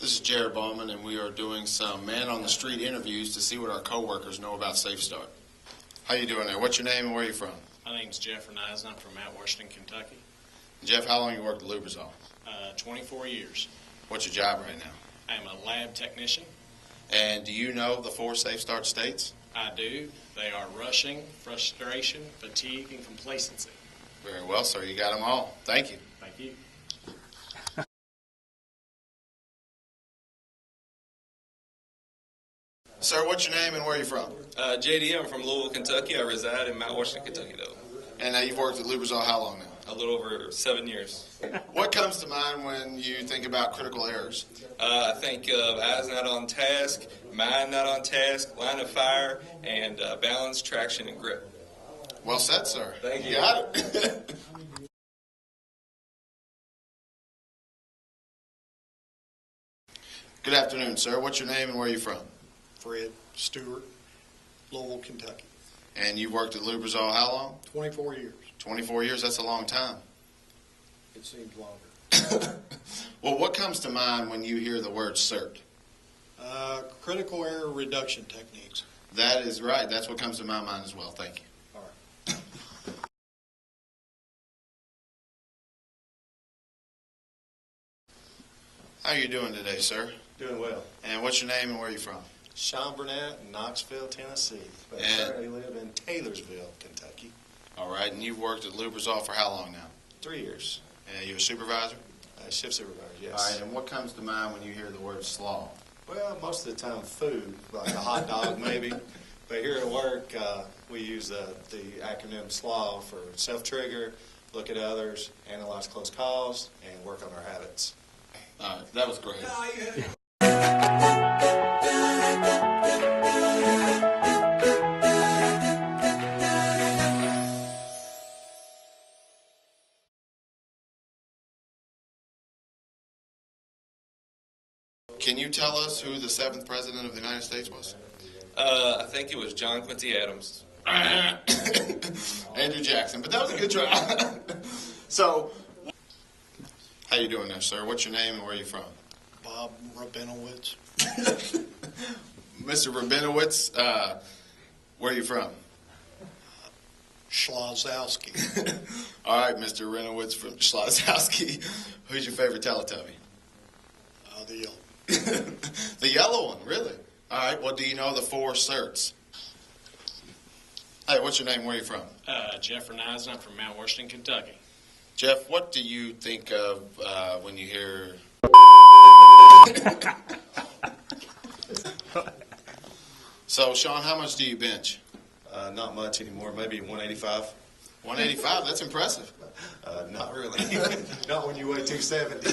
This is Jared Ballman, and we are doing some man-on-the-street interviews to see what our coworkers know about SafeStart. How you doing there? What's your name and where are you from? My name's Jeff Renise, and I'm from Mount Washington, Kentucky. Jeff, how long you worked at Lubrizol? 24 years. What's your job right now? I'm a lab technician. And do you know the 4 SafeStart states? I do. They are rushing, frustration, fatigue, and complacency. Very well, sir. You got them all. Thank you. Thank you. Sir, what's your name and where are you from? JD, I'm from Louisville, Kentucky. I reside in Mount Washington, Kentucky, though. And you've worked at Lubrizol how long now? A little over 7 years. What comes to mind when you think about critical errors? I think of eyes not on task, mind not on task, line of fire, and balance, traction, and grip. Well said, sir. Thank you. Got it. Good afternoon, sir. What's your name and where are you from? Fred Stewart, Louisville, Kentucky. And you've worked at Lubrizol how long? 24 years. 24 years, that's a long time. It seems longer. Well, what comes to mind when you hear the word CERT? Critical error reduction techniques. That is right. That's what comes to my mind as well. Thank you. All right. How are you doing today, sir? Doing well. And what's your name and where are you from? Shaam in Knoxville, Tennessee. But I And- currently live in Taylorsville, Kentucky. All right, and you've worked at Lubrizol for how long now? 3 years. And you're a supervisor? Shift supervisor, yes. All right, and what comes to mind when you hear the word slaw? Well, most of the time food, like a hot dog maybe. But here at work, we use the acronym SLAW for self-trigger, look at others, analyze close calls, and work on our habits. All right, that was great. Can you tell us who the 7th President of the United States was? I think it was John Quincy Adams. Andrew Jackson, but that was a good try. So, how you doing there, sir? What's your name and where are you from? Bob Rabinowitz, Mr. Rabinowitz, where are you from? Schlazowski, All right, Mr. Rabinowitz from Schlazowski. Who's your favorite Teletubby? the yellow. The yellow one, really? All right, well, do you know the 4 certs? Hey, what's your name? Where are you from? Jeff Renise, and I'm from Mount Washington, Kentucky. Jeff, what do you think of when you hear... So, Sean, how much do you bench? Not much anymore, maybe 185. 185, that's impressive. Not really. Not when you weigh 270.